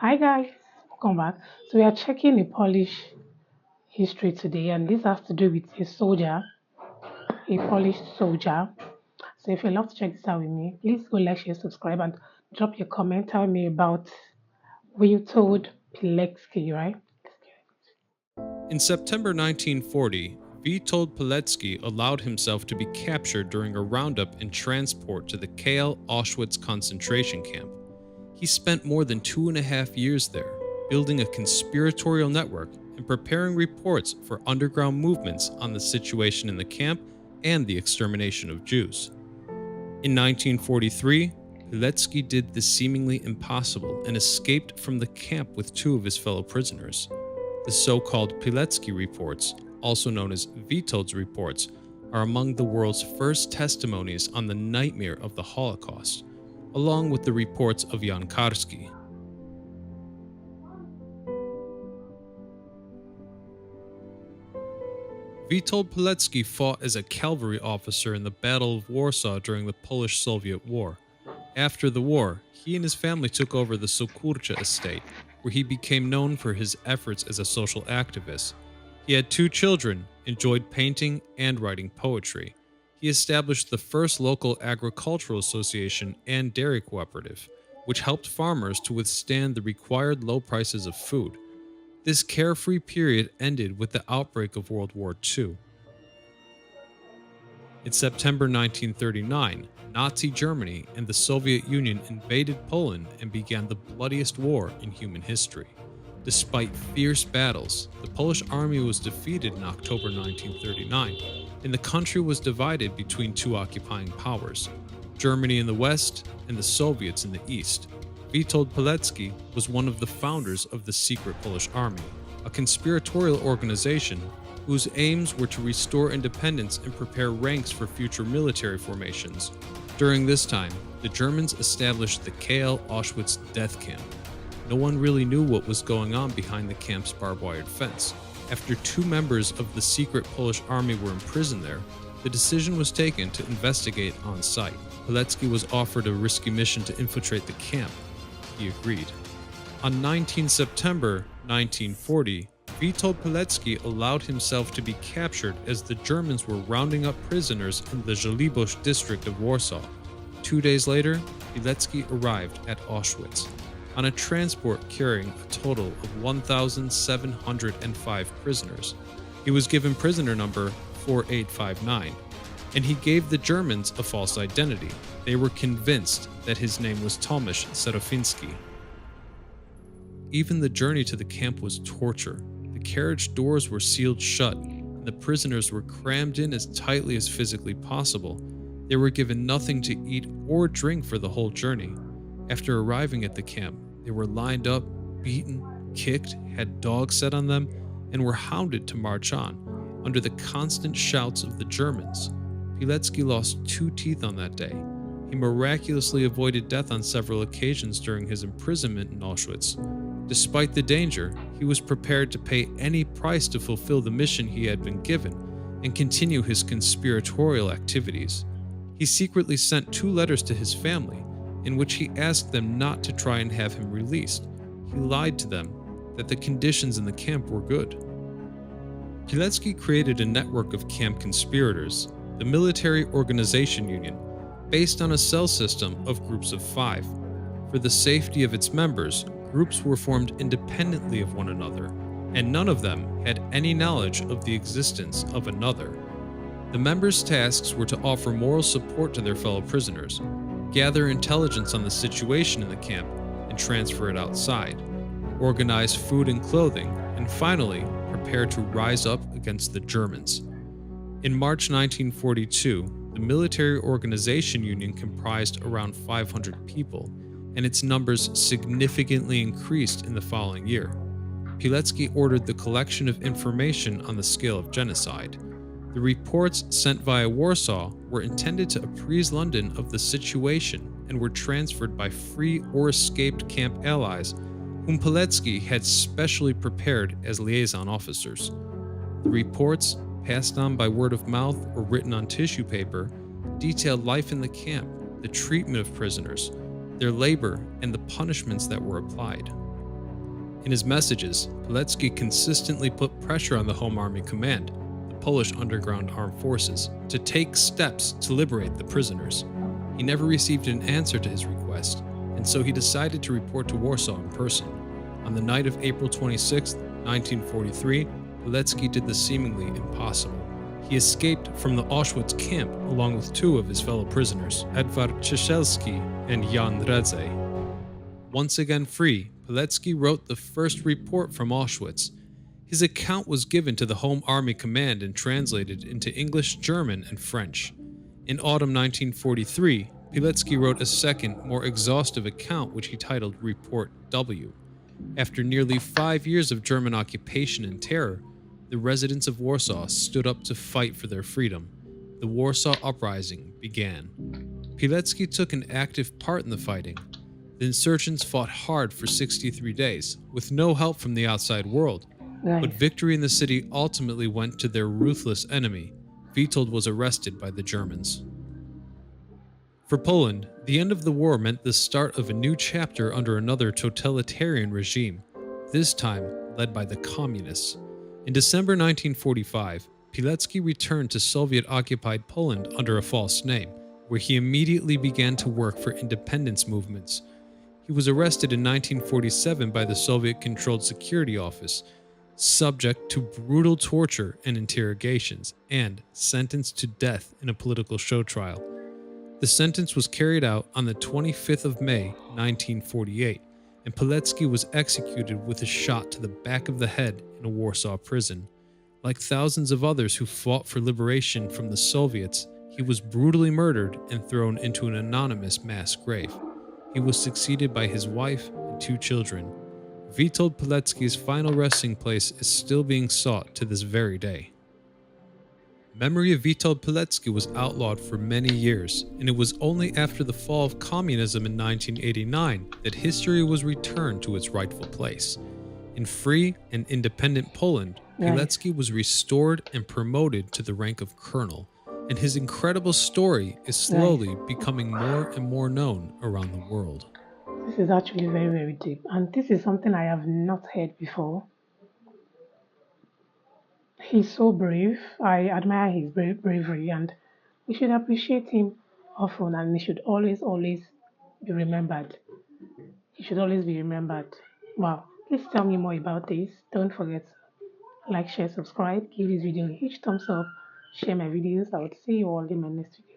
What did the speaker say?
Hi guys, welcome back. So we are checking a Polish history today, and this has to do with a Polish soldier. So if you love to check this out with me, please go like, share, subscribe, and drop your comment. Tell me about Witold Pilecki, right? In September 1940, Witold Pilecki allowed himself to be captured during a roundup and transport to the Kale Auschwitz concentration camp. He spent more than 2.5 years there, building a conspiratorial network and preparing reports for underground movements on the situation in the camp and the extermination of Jews. In 1943, Pilecki did the seemingly impossible and escaped from the camp with two of his fellow prisoners. The so-called Pilecki reports, also known as Witold's reports, are among the world's first testimonies on the nightmare of the Holocaust, along with the reports of Jan Karski. Witold Pilecki fought as a cavalry officer in the Battle of Warsaw during the Polish-Soviet War. After the war, he and his family took over the Sokurcha estate, where he became known for his efforts as a social activist. He had two children, enjoyed painting and writing poetry. He established the first local agricultural association and dairy cooperative, which helped farmers to withstand the required low prices of food. This carefree period ended with the outbreak of World War II. In September 1939, Nazi Germany and the Soviet Union invaded Poland and began the bloodiest war in human history. Despite fierce battles, the Polish army was defeated in October 1939, and the country was divided between two occupying powers, Germany in the west and the Soviets in the east. Witold Pilecki was one of the founders of the Secret Polish Army, a conspiratorial organization whose aims were to restore independence and prepare ranks for future military formations. During this time, the Germans established the Kale Auschwitz death camp. No one really knew what was going on behind the camp's barbed wire fence. After two members of the secret Polish army were imprisoned there, the decision was taken to investigate on site. Pilecki was offered a risky mission to infiltrate the camp. He agreed. On 19 September 1940, Witold Pilecki allowed himself to be captured as the Germans were rounding up prisoners in the Żoliborz district of Warsaw. 2 days later, Pilecki arrived at Auschwitz on a transport carrying a total of 1,705 prisoners. He was given prisoner number 4859, and he gave the Germans a false identity. They were convinced that his name was Tomasz Serofiński. Even the journey to the camp was torture. The carriage doors were sealed shut, and the prisoners were crammed in as tightly as physically possible. They were given nothing to eat or drink for the whole journey. After arriving at the camp, they were lined up, beaten, kicked, had dogs set on them, and were hounded to march on, under the constant shouts of the Germans. Pilecki lost 2 teeth on that day. He miraculously avoided death on several occasions during his imprisonment in Auschwitz. Despite the danger, he was prepared to pay any price to fulfill the mission he had been given and continue his conspiratorial activities. He secretly sent 2 letters to his family, in which he asked them not to try and have him released. He lied to them that the conditions in the camp were good. Pilecki created a network of camp conspirators, the Military Organization Union, based on a cell system of groups of 5. For the safety of its members, groups were formed independently of one another, and none of them had any knowledge of the existence of another. The members' tasks were to offer moral support to their fellow prisoners, gather intelligence on the situation in the camp and transfer it outside, organize food and clothing, and finally, prepare to rise up against the Germans. In March 1942, the Military Organization Union comprised around 500 people, and its numbers significantly increased in the following year. Pilecki ordered the collection of information on the scale of genocide. The reports sent via Warsaw were intended to apprise London of the situation and were transferred by free or escaped camp allies whom Pilecki had specially prepared as liaison officers. The reports, passed on by word of mouth or written on tissue paper, detailed life in the camp, the treatment of prisoners, their labor, and the punishments that were applied. In his messages, Pilecki consistently put pressure on the Home Army Command, the Polish underground armed forces, to take steps to liberate the prisoners. He never received an answer to his request, and so he decided to report to Warsaw in person. On the night of April 26, 1943, Pilecki did the seemingly impossible. He escaped from the Auschwitz camp along with two of his fellow prisoners, Edward Ciesielski and Jan Redze. Once again free, Pilecki wrote the first report from Auschwitz. His account was given to the Home Army Command and translated into English, German, and French. In autumn 1943, Pilecki wrote a second, more exhaustive account which he titled Report W. After nearly 5 years of German occupation and terror, the residents of Warsaw stood up to fight for their freedom. The Warsaw Uprising began. Pilecki took an active part in the fighting. The insurgents fought hard for 63 days, with no help from the outside world. But victory in the city ultimately went to their ruthless enemy. Witold was arrested by the Germans. For Poland, the end of the war meant the start of a new chapter under another totalitarian regime, this time led by the Communists. In December 1945, Pilecki returned to Soviet-occupied Poland under a false name, where he immediately began to work for independence movements. He was arrested in 1947 by the Soviet-controlled security office, subject to brutal torture and interrogations, and sentenced to death in a political show trial. The sentence was carried out on the 25th of May, 1948, and Pilecki was executed with a shot to the back of the head in a Warsaw prison. Like thousands of others who fought for liberation from the Soviets, he was brutally murdered and thrown into an anonymous mass grave. He was succeeded by his wife and 2 children. Witold Pilecki's final resting place is still being sought to this very day. Memory of Witold Pilecki was outlawed for many years, and it was only after the fall of communism in 1989 that history was returned to its rightful place. In free and independent Poland, Pilecki was restored and promoted to the rank of colonel, and his incredible story is slowly becoming more and more known around the world. This is actually very, very deep, and this is something I have not heard before. He's so brave. I admire his bravery, and we should appreciate him often, and he should always, always be remembered. He should always be remembered. Wow. Please tell me more about this. Don't forget to like, share, subscribe, give this video a huge thumbs up, share my videos. I would see you all in my next video.